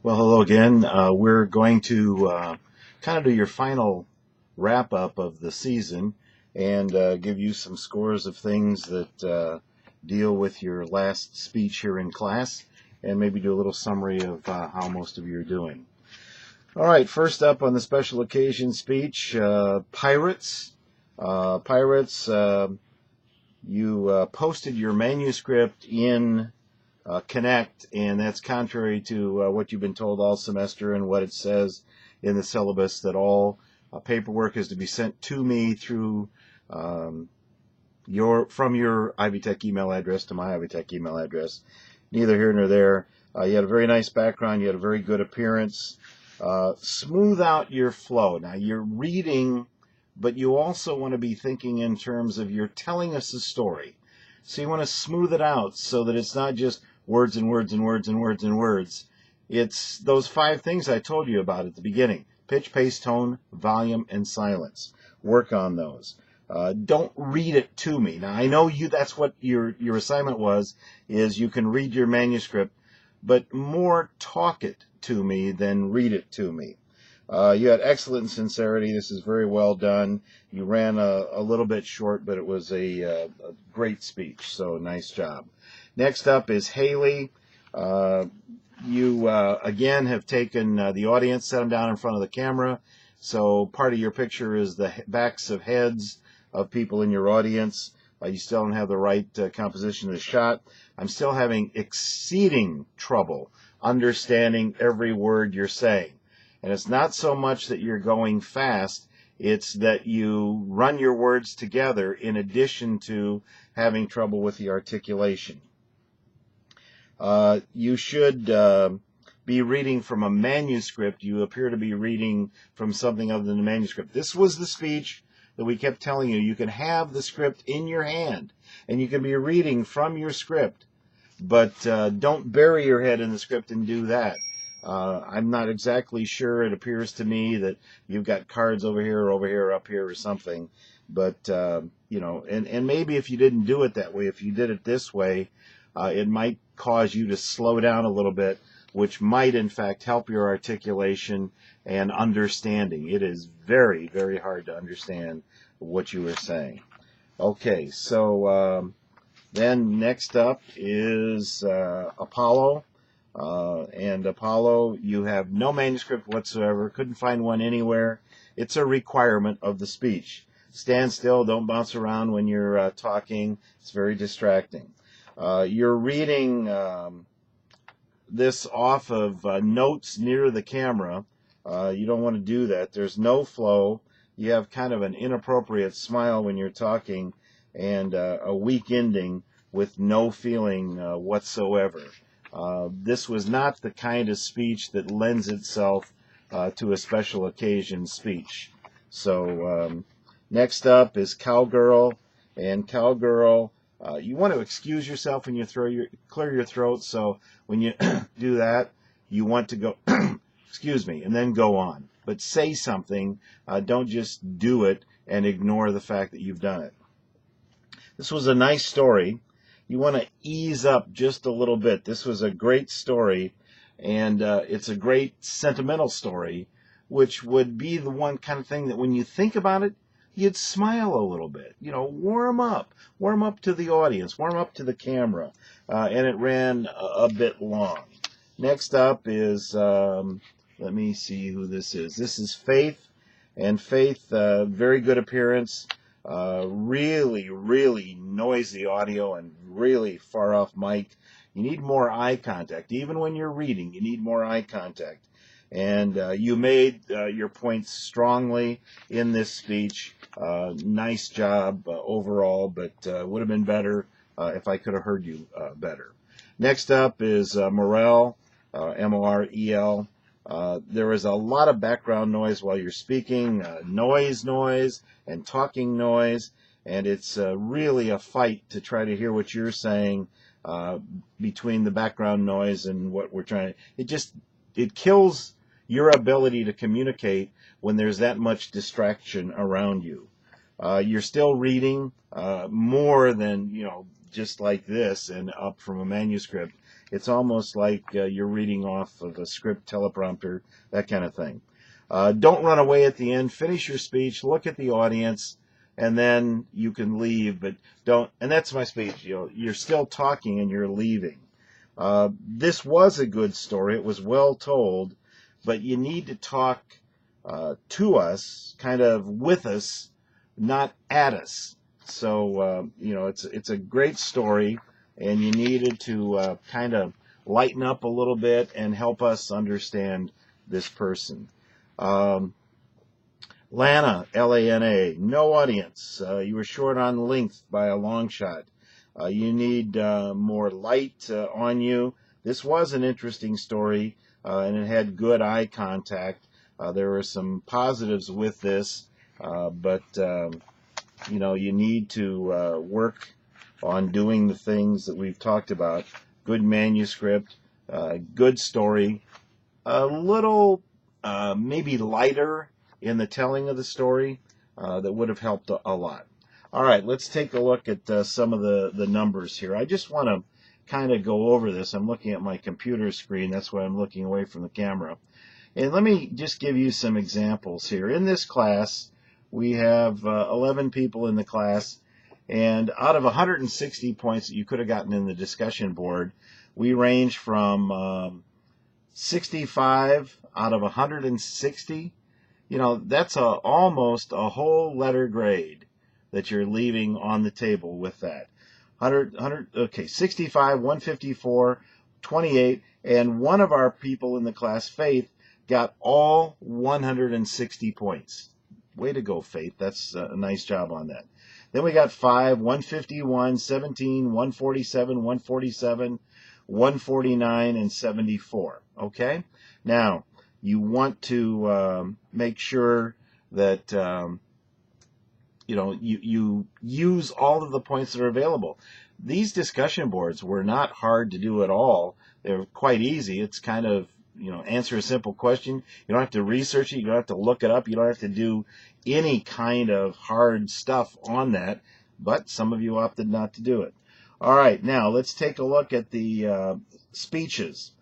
Well, hello again. We're going to kind of do your final wrap up of the season and give you some scores of things that deal with your last speech here in class and maybe do a little summary of how most of you are doing. All right, first up on the special occasion speech, Pirates. Pirates, you posted your manuscript in Connect, and that's contrary to what you've been told all semester and what it says in the syllabus, that all paperwork is to be sent to me through from your Ivy Tech email address to my Ivy Tech email address. Neither here nor there. You had a very nice background. You had a very good appearance. Smooth out your flow. Now, you're reading, but you also want to be thinking in terms of you're telling us a story. So you want to smooth it out so that it's not just words and words and words and words and words. It's those 5 things I told you about at the beginning: pitch, pace, tone, volume, and silence. Work on those. Don't read it to me. Now, I know that's what your assignment was, is you can read your manuscript, but more talk it to me than read it to me. You had excellent sincerity. This is very well done. You ran a little bit short, but it was a great speech, so nice job. Next up is Haley. You, again, have taken the audience, set them down in front of the camera. So part of your picture is the backs of heads of people in your audience. You still don't have the right composition of the shot. I'm still having exceeding trouble understanding every word you're saying. And it's not so much that you're going fast, it's that you run your words together in addition to having trouble with the articulation. You should be reading from a manuscript. You appear to be reading from something other than the manuscript. This was the speech that we kept telling you. You can have the script in your hand, and you can be reading from your script, but don't bury your head in the script and do that. I'm not exactly sure. It appears to me that you've got cards over here, up here, or something. But, and maybe if you didn't do it that way, if you did it this way, it might cause you to slow down a little bit, which might, in fact, help your articulation and understanding. It is very, very hard to understand what you were saying. Okay, so then next up is Apollo. And Apollo, you have no manuscript whatsoever, couldn't find one anywhere. It's a requirement of the speech. Stand still, don't bounce around when you're talking. It's very distracting. You're reading this off of notes near the camera. You don't want to do that. There's no flow. You have kind of an inappropriate smile when you're talking, and a weak ending with no feeling whatsoever. This was not the kind of speech that lends itself to a special occasion speech. So next up is Cowgirl. And Cowgirl, you want to excuse yourself when you clear your throat. So when you do that, you want to go, excuse me, and then go on. But say something. Don't just do it and ignore the fact that you've done it. This was a nice story. You want to ease up just a little bit. This was a great story, and it's a great sentimental story, which would be the one kind of thing that when you think about it, you'd smile a little bit. Warm up to the audience, warm up to the camera, and it ran a bit long. Next up is, let me see who this is. This is Faith, and Faith, very good appearance. Really, really noisy audio and really far off mic. You need more eye contact. Even when you're reading, you need more eye contact. And you made your points strongly in this speech. Nice job overall, but would have been better if I could have heard you better. Next up is Morel, M-O-R-E-L. There is a lot of background noise while you're speaking, noise, and talking noise, and it's really a fight to try to hear what you're saying between the background noise and what we're trying. It kills your ability to communicate when there's that much distraction around you. You're still reading more than, just like this and up from a manuscript. It's almost like you're reading off of a script, teleprompter, that kind of thing. Don't run away at the end. Finish your speech, look at the audience, and then you can leave, but don't, and that's my speech. You're still talking and you're leaving. This was a good story. It was well told, but you need to talk to us, kind of with us, not at us. So, it's a great story, and you needed to kind of lighten up a little bit and help us understand this person. Lana, L-A-N-A, no audience. You were short on length by a long shot. You need more light on you. This was an interesting story, and it had good eye contact. There were some positives with this, but you need to work on doing the things that we've talked about. Good manuscript, good story, a little maybe lighter in the telling of the story. That would have helped a lot. All right, let's take a look at some of the numbers here. I just want to kind of go over this. I'm looking at my computer screen. That's why I'm looking away from the camera. And let me just give you some examples here. In this class, we have 11 people in the class, and out of 160 points that you could have gotten in the discussion board, we range from 65 out of 160. That's almost a whole letter grade that you're leaving on the table with that. 65, 154, 28, and one of our people in the class, Faith, got all 160 points. Way to go, Faith. That's a nice job on that. Then we got 5, 151, 17, 147, 147, 149, and 74. Okay? Now, you want to make sure that you use all of the points that are available. These discussion boards were not hard to do at all. They're quite easy. It's kind of, answer a simple question. You don't have to research it. You don't have to look it up. You don't have to do any kind of hard stuff on that, but some of you opted not to do it. All right, now let's take a look at the speeches.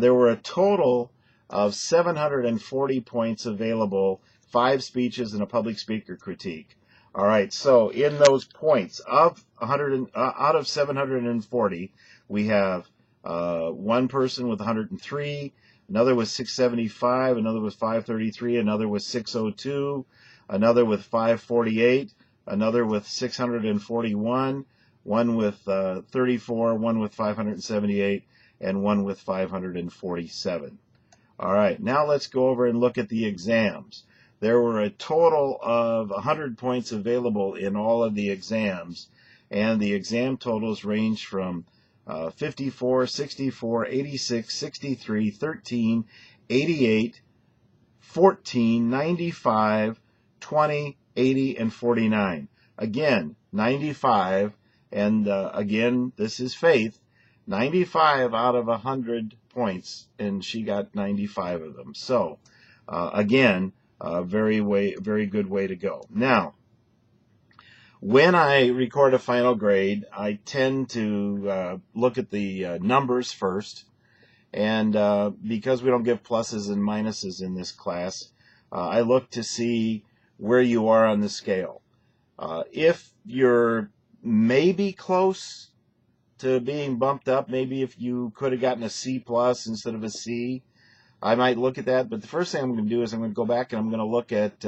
There were a total of 740 points available, 5 speeches and a public speaker critique. All right, so in those points, out of 740, we have one person with 103, another with 675, another with 533, another with 602, another with 548, another with 641, one with 34, one with 578, and one with 547. All right, now let's go over and look at the exams. There were a total of 100 points available in all of the exams, and the exam totals range from 54, 64, 86, 63, 13, 88, 14, 95, 20, 80, and 49. Again, 95, and again, this is Faith, 95 out of 100 points, and she got 95 of them. So, again, very good way to go. Now, when I record a final grade, I tend to look at the numbers first, and because we don't give pluses and minuses in this class, I look to see where you are on the scale. If you're maybe close to being bumped up, maybe if you could have gotten a C plus instead of a C, I might look at that. But the first thing I'm going to do is I'm going to go back and I'm going to look at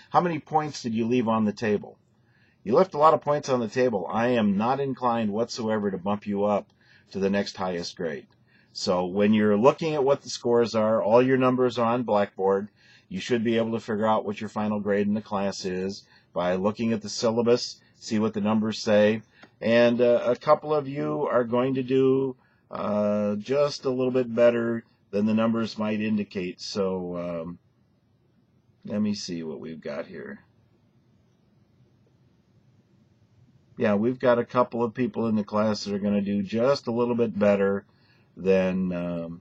how many points did you leave on the table. You left a lot of points on the table. I am not inclined whatsoever to bump you up to the next highest grade. So when you're looking at what the scores are, all your numbers are on Blackboard. You should be able to figure out what your final grade in the class is by looking at the syllabus, see what the numbers say. And a couple of you are going to do just a little bit better than the numbers might indicate. So let me see what we've got here. Yeah, we've got a couple of people in the class that are going to do just a little bit better than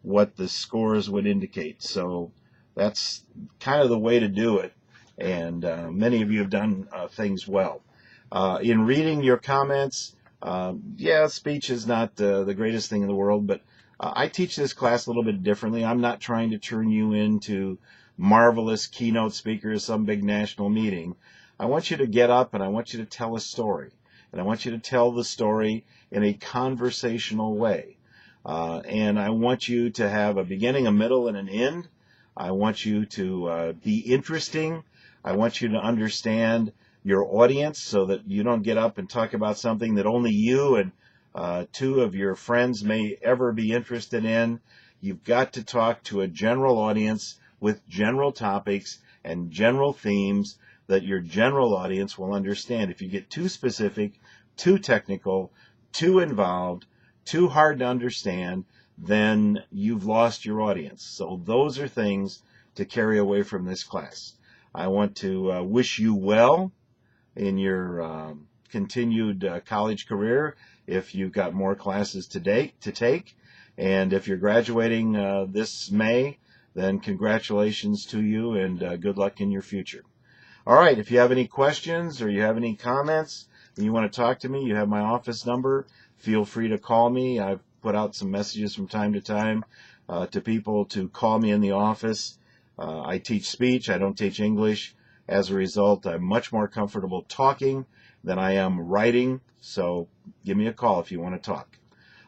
what the scores would indicate. So that's kind of the way to do it. And many of you have done things well. In reading your comments, Yeah, speech is not the greatest thing in the world, but I teach this class a little bit differently. I'm not trying to turn you into marvelous keynote speakers, some big national meeting. I want you to get up and I want you to tell a story. And I want you to tell the story in a conversational way. And I want you to have a beginning, a middle, and an end. I want you to be interesting. I want you to understand your audience so that you don't get up and talk about something that only you and two of your friends may ever be interested in. You've got to talk to a general audience with general topics and general themes that your general audience will understand. If you get too specific, too technical, too involved, too hard to understand, then you've lost your audience. So those are things to carry away from this class. I want to wish you well in your continued college career if you've got more classes to take. And if you're graduating this May, then congratulations to you and good luck in your future. All right, if you have any questions or you have any comments and you want to talk to me, you have my office number. Feel free to call me. I've put out some messages from time to time to people to call me in the office. I teach speech. I don't teach English. As a result, I'm much more comfortable talking than I am writing. So give me a call if you want to talk.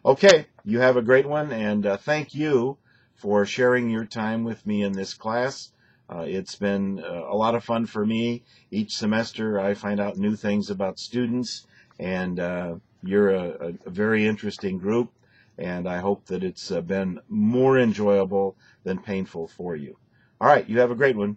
Okay, you have a great one, and thank you for sharing your time with me in this class. It's been a lot of fun for me. Each semester I find out new things about students, and you're a very interesting group, and I hope that it's been more enjoyable than painful for you. All right, you have a great one.